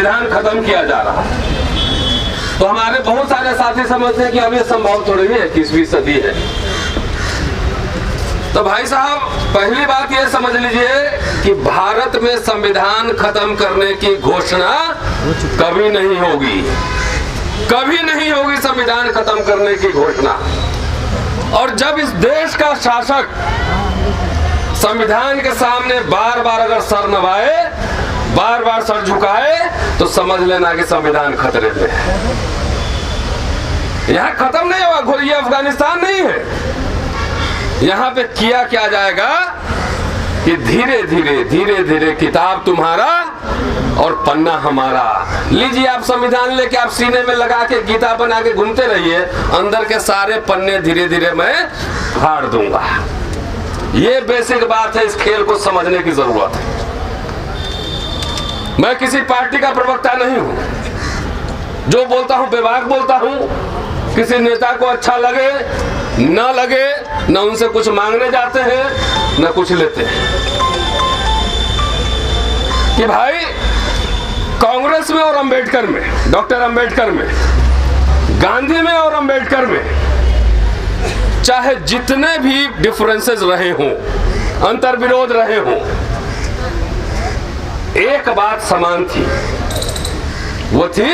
संविधान खत्म किया जा रहा है। तो हमारे बहुत सारे साथी समझते हैं कि अब ये संभव थोड़ी है, 21वीं सदी है। तो भाई साहब, पहली बात ये समझ लीजिए कि भारत में संविधान खत्म करने की घोषणा कभी नहीं होगी, कभी नहीं होगी संविधान खत्म करने की घोषणा। और जब इस देश का शासक संविधान के सामने बार बार अगर सर नवाए, बार बार सर झुकाए, तो समझ लेना कि संविधान खतरे में है। यहां खत्म नहीं होगा, ये अफगानिस्तान नहीं है। यहां पे किया क्या जाएगा कि धीरे धीरे धीरे धीरे किताब तुम्हारा और पन्ना हमारा। लीजिए, आप संविधान लेके आप सीने में लगा के गीता बना के घूमते रहिए, अंदर के सारे पन्ने धीरे धीरे मैं फाड़ दूंगा। ये बेसिक बात है, इस खेल को समझने की जरूरत है। मैं किसी पार्टी का प्रवक्ता नहीं हूं, जो बोलता हूं बेबाक बोलता हूं। किसी नेता को अच्छा लगे न लगे, न उनसे कुछ मांगने जाते हैं न कुछ लेते हैं। कि भाई कांग्रेस में और अंबेडकर में, डॉक्टर अंबेडकर में, गांधी में और अंबेडकर में चाहे जितने भी डिफरेंसेस रहे हों, अंतर विरोध रहे हों, एक बात समान थी। वो थी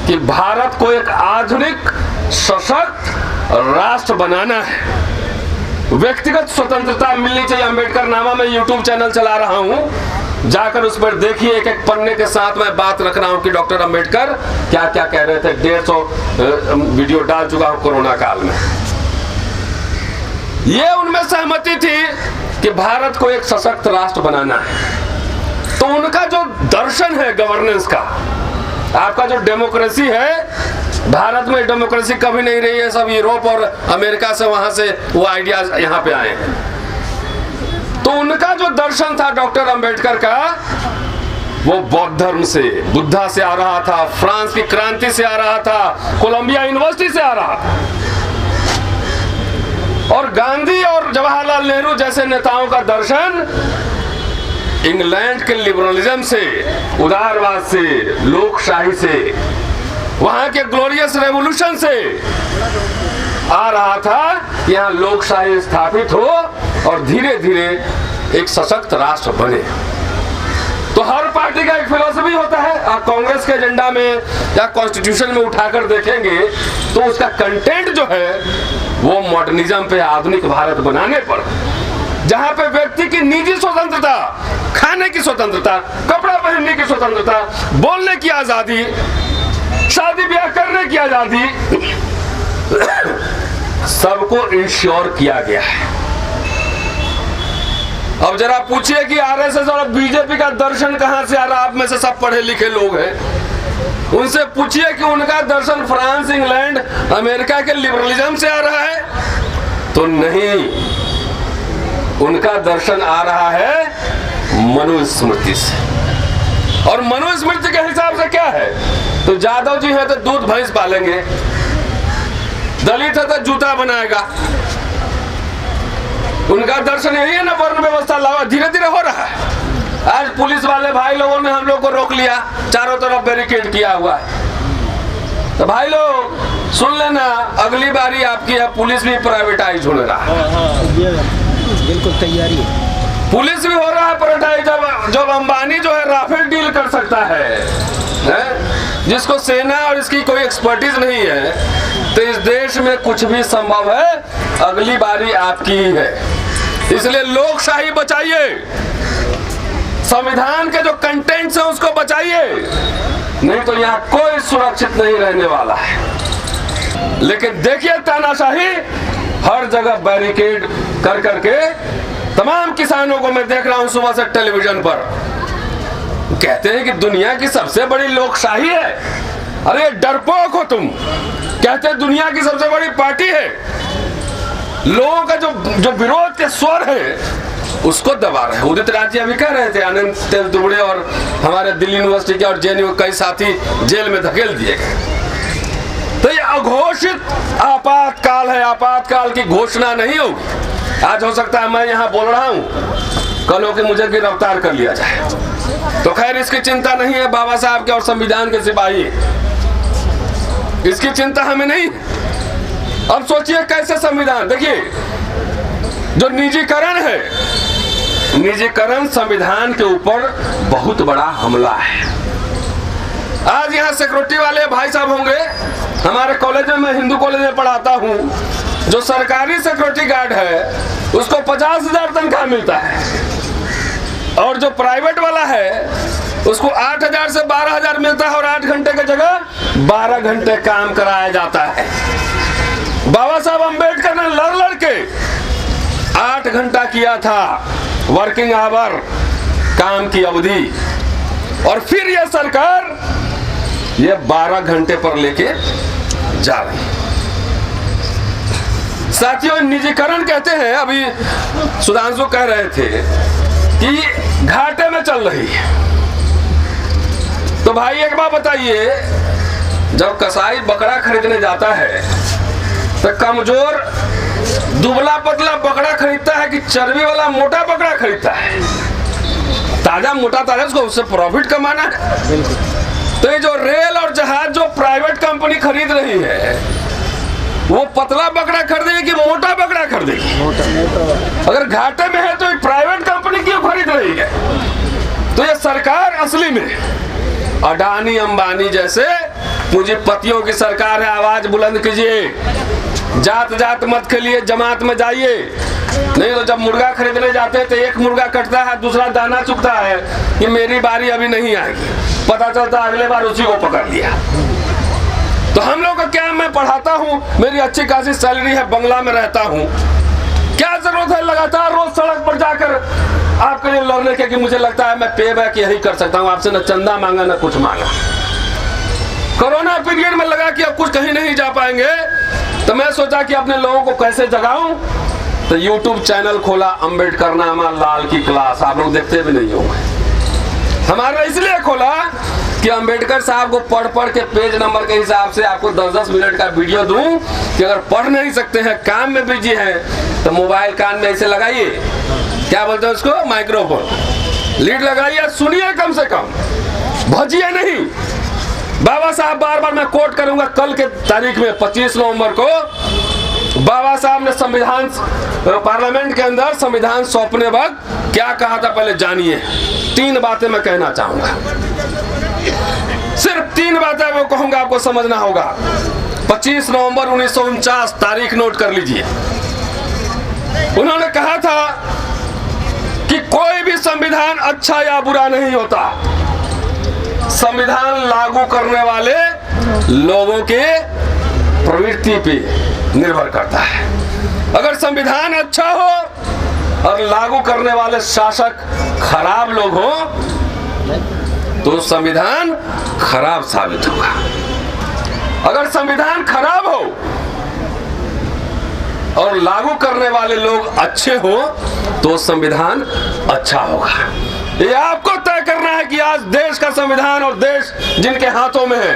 कि भारत को एक आधुनिक सशक्त राष्ट्र बनाना है। व्यक्तिगत स्वतंत्रता मिलनी चाहिए। अंबेडकर नामा में यूट्यूब चैनल चला रहा हूं, जाकर उस पर देखिए। एक एक पन्ने के साथ मैं बात रख रहा हूं कि डॉक्टर अंबेडकर क्या क्या कह रहे थे। 150 वीडियो डाल चुका हूं कोरोना काल में। ये उनमें सहमति थी कि भारत को एक सशक्त राष्ट्र बनाना है। तो उनका जो दर्शन है गवर्नेंस का, आपका जो डेमोक्रेसी है, भारत में डेमोक्रेसी कभी नहीं रही है। सब यूरोप और अमेरिका से, वहां से वो आइडियाज यहां पे आए हैं। तो उनका जो दर्शन था डॉक्टर अंबेडकर का, वो बौद्ध धर्म से, बुद्धा से आ रहा था, फ्रांस की क्रांति से आ रहा था, कोलंबिया यूनिवर्सिटी से आ रहा था। और गांधी और जवाहरलाल नेहरू जैसे नेताओं का दर्शन इंग्लैंड के लिबरलिज्म से, उदारवाद से, लोकशाही से, वहां के ग्लोरियस रेवोल्यूशन से आ रहा था। यहां लोकशाही स्थापित हो और धीरे धीरे एक सशक्त राष्ट्र बने। तो हर पार्टी का एक फिलॉसफी होता है। आप कांग्रेस के एजेंडा में या कॉन्स्टिट्यूशन में उठाकर देखेंगे तो उसका कंटेंट जो है वो मॉडर्निज्म पे, आधुनिक भारत बनाने पर, जहां पे व्यक्ति की निजी स्वतंत्रता, खाने की स्वतंत्रता, कपड़ा पहनने की स्वतंत्रता, बोलने की आजादी, शादी ब्याह करने की आजादी, सबको इंश्योर किया गया है। अब जरा पूछिए कि आरएसएस और बीजेपी का दर्शन कहां से आ रहा है। आप में से सब पढ़े लिखे लोग हैं, उनसे पूछिए कि उनका दर्शन फ्रांस, इंग्लैंड, अमेरिका के लिबरलिज्म से आ रहा है। तो नहीं, उनका दर्शन आ रहा है मनुस्मृति से। और मनुस्मृति के हिसाब से क्या है? तो जादव जी है तो दूध भैंस पालेंगे, दलित है तो जूता बनाएगा। उनका दर्शन यही है ना, वर्ण व्यवस्था लावा। धीरे धीरे हो रहा है। आज पुलिस वाले भाई लोगों ने हम लोग को रोक लिया, चारों तरफ बैरिकेड किया हुआ है। तो भाई लोग सुन लेना, अगली बारी आपकी है पुलिस भी प्राइवेटाइज होने रहा है। बिल्कुल तैयारी है। पुलिस भी हो रहा है प्राइवेटाइज। जब अंबानी जो है राफेल डील कर सकता है, जिसको सेना और इसकी कोई एक्सपर्टीज नहीं है, तो इस देश में कुछ भी संभव है। अगली बारी आपकी ही है। इसलिए लोकशाही बचाइए, संविधान के जो कंटेंट्स है उसको बचाइए, नहीं तो यहाँ कोई सुरक्षित नहीं रहने वाला है। लेकिन देखिए तानाशाही, हर जगह बैरिकेड कर करके तमाम किसानों को मैं देख रहा हूं सुबह से टेलीविजन पर, कहते हैं कि दुनिया की सबसे बड़ी लोकशाही है। अरे डरपोक हो तुम, कहते हैं दुनिया की सबसे बड़ी पार्टी है। लोगों का जो विरोध के स्वर है उसको दबा रहे हैं। उदित राज जी अभी कह रहे थे आनंद तेल दुबड़े और हमारे दिल्ली यूनिवर्सिटी के और जेएनयू कई साथी जेल में धकेल दिए गए। तो ये अघोषित आपातकाल है, आपातकाल की घोषणा नहीं होगी। आज हो सकता है मैं यहाँ बोल रहा हूँ, कल हो के मुझे गिरफ्तार कर लिया जाए। तो खैर इसकी चिंता नहीं है बाबा साहब के और संविधान के सिपाही, इसकी चिंता हमें नहीं। अब सोचिए कैसे संविधान, देखिए जो निजीकरण है, निजीकरण संविधान के ऊपर बहुत बड़ा हमला है। आज यहाँ सिक्योरिटी वाले भाई साहब होंगे, हमारे कॉलेज में, मैं हिंदू कॉलेज में पढ़ाता हूँ, जो सरकारी सिक्योरिटी गार्ड है उसको 50,000 तनख्वाह मिलता है, और जो प्राइवेट वाला है उसको 8,000 से 12,000 मिलता है, और 8 घंटे की जगह 12 घंटे काम कराया जाता है। बाबा साहब अम्बेडकर ने लड़ के 8 घंटा किया था वर्किंग आवर, काम की अवधि, और फिर यह सरकार ये 12 घंटे पर लेके जा रही। साथियों, निजीकरण कहते हैं, अभी सुधांशु कह रहे थे कि घाटे में चल रही है। तो भाई एक बात बताइए, जब कसाई बकरा खरीदने जाता है तो कमजोर दुबला पतला बकरा खरीदता है कि चर्बी वाला मोटा बकरा खरीदता है? ताजा मोटा ताजा, उसको उससे प्रॉफिट कमाना है। तो ये जो रेल और जहाज जो प्राइवेट कंपनी खरीद रही है, वो पतला बकरा खरीदेगी कि मोटा बकरा खरीदेगी? अगर घाटे में है तो ये प्राइवेट कंपनी क्यों खरीद रही है? तो ये सरकार असली में अडानी अंबानी जैसे पूंजीपतियों की सरकार है। आवाज बुलंद कीजिए, जात जात मत खेलिए, जमात में जाइए। नहीं तो जब मुर्गा खरीदने जाते हैं तो एक मुर्गा कटता है, दूसरा दाना चुगता है कि मेरी बारी अभी नहीं आएगी, पता चलता अगले बार उसी को पकड़ लिया। तो हम लोग का क्या, मैं पढ़ाता हूँ, मेरी अच्छी खासी सैलरी है, बंगला में रहता हूँ, क्या जरूरत है लगातार रोज सड़क पर जाकर आपके लिए लड़ने के? कि मुझे लगता है मैं पे बैक यही कर सकता हूँ, आपसे न चंदा मांगा न कुछ मांगा। कोरोना पीरियड में लगा कि अब कुछ कहीं नहीं जा पाएंगे, तो मैं सोचा कि अपने लोगों को कैसे जगाऊं, तो YouTube चैनल खोला, अम्बेडकर नामा लाल की क्लास। आप लोग देखते भी नहीं होंगे। हमारा इसलिए खोला कि अम्बेडकर साहब को पढ़ पढ़ के पेज नंबर के हिसाब से आपको 10-10 मिनट का वीडियो दूं कि अगर पढ़ नहीं सकते हैं, काम में बिजी हैं, तो मोबाइल कान में ऐसे लगाइए, क्या बोलते हैं उसको, माइक्रोफोन, लीड लगाइए, सुनिए, कम से कम भजिए नहीं। बाबा साहब बार बार मैं कोट करूंगा, कल के तारीख में 25 नवंबर को बाबा साहब ने संविधान पार्लियामेंट के अंदर संविधान सौंपने वक्त क्या कहा था, पहले जानिए। 3 बातें मैं कहना चाहूंगा, सिर्फ 3 बातें वो कहूंगा, आपको समझना होगा। 25 नवंबर 1949 तारीख नोट कर लीजिए। उन्होंने कहा था कि कोई भी संविधान अच्छा या बुरा नहीं होता, संविधान लागू करने वाले लोगों के प्रवृत्ति पे निर्भर करता है। अगर संविधान अच्छा हो और लागू करने वाले शासक खराब लोग हो तो संविधान खराब साबित होगा। अगर संविधान खराब हो और लागू करने वाले लोग अच्छे हो तो संविधान अच्छा होगा। ये आपको तय करना है कि आज देश का संविधान और देश जिनके हाथों में है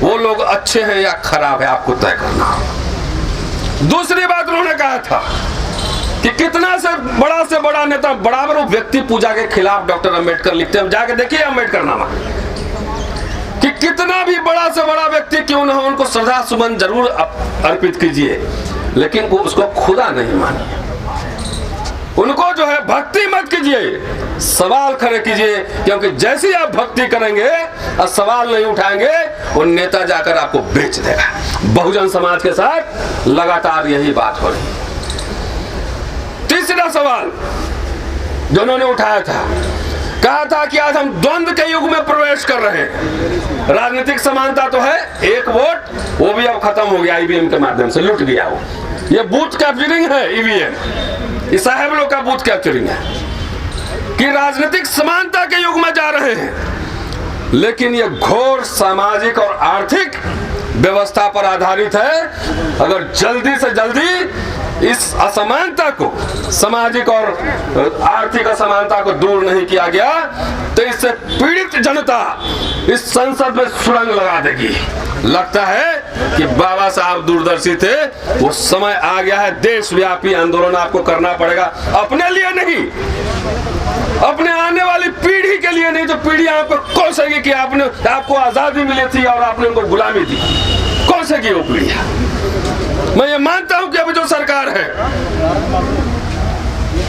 वो लोग अच्छे हैं या खराब है, आपको तय करना। दूसरी बात उन्होंने कहा था कि कितना से बड़ा नेता, बराबर व्यक्ति पूजा के खिलाफ डॉक्टर अंबेडकर लिखते हैं, जाके देखिए अंबेडकर नामा, कि कितना भी बड़ा से बड़ा व्यक्ति क्यों न हो, उनको श्रद्धा सुमन जरूर अर्पित कीजिए, लेकिन उसको खुदा नहीं मानिए। उनको जो है भक्ति मत कीजिए, सवाल खड़े कीजिए, क्योंकि जैसे आप भक्ति करेंगे और सवाल नहीं उठाएंगे, वो नेता जाकर आपको बेच देगा। बहुजन समाज के साथ लगातार यही बात हो रही है। तीसरा सवाल जो उन्होंने उठाया था, कहा था कि आज हम द्वंद्व के युग में प्रवेश कर रहे हैं। राजनीतिक समानता तो है, एक वोट, वो भी अब खत्म हो गया, ईवीएम के माध्यम से लुट गया वो। ये बूथ कैप्चरिंग है, ईवीएम, ये साहब लोग का बूथ कैप्चरिंग है कि राजनीतिक समानता के युग में जा रहे हैं, लेकिन ये घोर सामाजिक और आर्थिक व्यवस्था पर आधारित है। अगर जल्दी से जल्दी इस असमानता को, सामाजिक और आर्थिक असमानता को दूर नहीं किया गया तो इससे पीड़ित जनता इस संसद में सुरंग लगा देगी। लगता है कि बाबा साहब दूरदर्शी थे, वो समय आ गया है, देशव्यापी आंदोलन आपको करना पड़ेगा, अपने लिए नहीं, अपने आने वाली पीढ़ी के लिए नहीं तो पीढ़ी आप कोसेगी कि आपको आजादी मिली थी और आपने उनको गुलामी दी। कोसेगी वो पीढ़ियां। मैं ये मानता हूं कि अभी जो सरकार है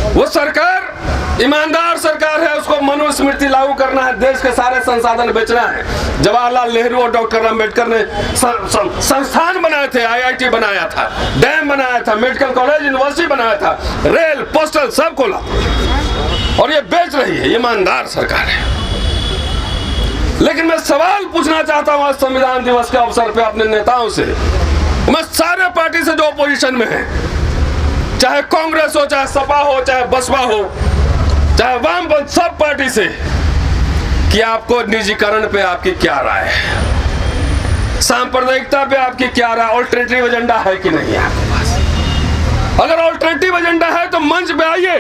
वो सरकार ईमानदार सरकार है। उसको मनुस्मृति लागू करना है, देश के सारे संसाधन बेचना है। जवाहरलाल नेहरू और डॉक्टर अम्बेडकर ने संस्थान बनाए थे, IIT बनाया था, डैम बनाया था, मेडिकल कॉलेज यूनिवर्सिटी बनाया था, रेल पोस्टल सब खोला, और ये बेच रही है। ईमानदार सरकार है। लेकिन मैं सवाल पूछना चाहता हूं आज संविधान दिवस के अवसर पे अपने नेताओं से, मैं सारे पार्टी से जो अपोजिशन में है, चाहे कांग्रेस हो, चाहे सपा हो, चाहे बसपा हो, चाहे वामपंथ, सब पार्टी से, कि आपको निजीकरण पे आपकी क्या राय है, सांप्रदायिकता पे आपकी क्या राय, ऑल्टरनेटिव एजेंडा है कि नहीं है आपके पास? अगर ऑल्टरनेटिव एजेंडा है तो मंच पे आइए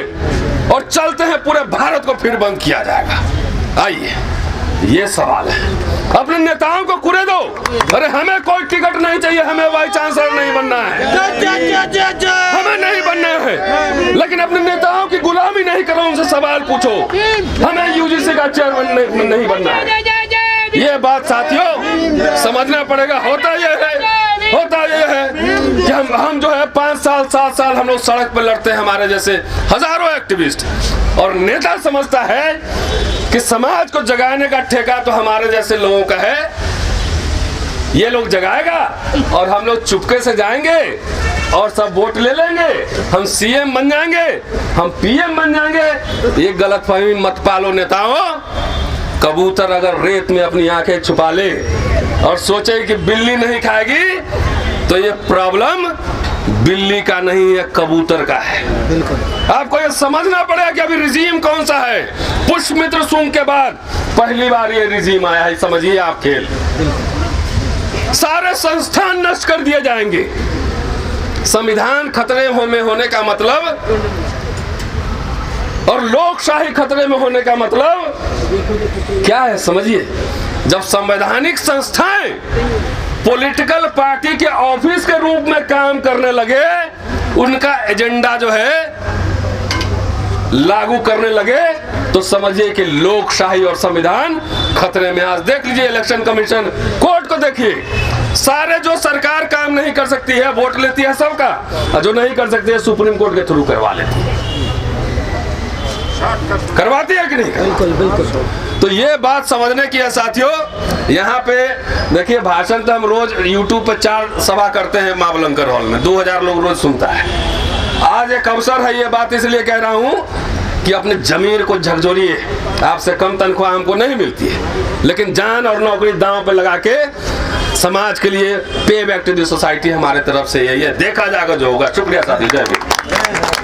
और चलते हैं, पूरे भारत को फिर बंद किया जाएगा। आइए, ये सवाल है। अपने नेताओं को कुरे दो। अरे हमें कोई टिकट नहीं चाहिए, हमें वाइस चांसलर नहीं बनना है, हमें नहीं बनना है, लेकिन अपने नेताओं की गुलामी नहीं करो, उनसे सवाल पूछो। हमें UGC का चेयरमैन नहीं बनना है। ये बात साथियों समझना पड़ेगा। होता ये है कि हम जो है 5 साल 7 साल हम लोग सड़क पर लड़ते हैं, हमारे जैसे हजारों एक्टिविस्ट, और नेता समझता है कि समाज को जगाने का ठेका तो हमारे जैसे लोगों का है, ये लोग जगाएगा और हम लोग चुपके से जाएंगे और सब वोट ले लेंगे, हम CM बन जाएंगे, हम PM बन जाएंगे। ये गलतफहमी मत पालो नेताओं। कबूतर अगर रेत में अपनी आंखें छुपा ले और सोचे कि बिल्ली नहीं खाएगी, तो ये प्रॉब्लम बिल्ली का नहीं है, कबूतर का है। आपको ये समझना पड़ेगा कि अभी रिजीम कौन सा है। पुष्पमित्र सुंग के बाद पहली बार ये रिजीम आया है, समझिए आप खेल। सारे संस्थान नष्ट कर दिए जाएंगे। संविधान खतरे में होने का मतलब और लोकशाही खतरे में होने का मतलब क्या है, समझिए। जब संवैधानिक संस्थाएं पॉलिटिकल पार्टी के ऑफिस के रूप में काम करने लगे, उनका एजेंडा जो है लागू करने लगे, तो समझिए कि लोकशाही और संविधान खतरे में। आज देख लीजिए इलेक्शन कमीशन, कोर्ट को देखिए, सारे जो सरकार काम नहीं कर सकती है, वोट लेती है सबका, और जो नहीं कर सकती है सुप्रीम कोर्ट के थ्रू करवा लेती है। करवाती है कि नहीं? बिल्कुल। तो ये बात समझने की है साथियों। यहाँ पे देखिए, भाषण तो हम रोज YouTube पे 4 सभा करते हैं महाबलंकर हॉल में, 2000 लोग रोज सुनता है। आज एक अवसर है, ये बात इसलिए कह रहा हूँ कि अपने जमीर को झकझोरिए। आपसे कम तनख्वाह हमको नहीं मिलती है, लेकिन जान और नौकरी दांव पे लगा के समाज के लिए पे बैक टू द सोसाइटी हमारे तरफ से ये देखा जाएगा जो होगा। शुक्रिया साथी, जय हिंद।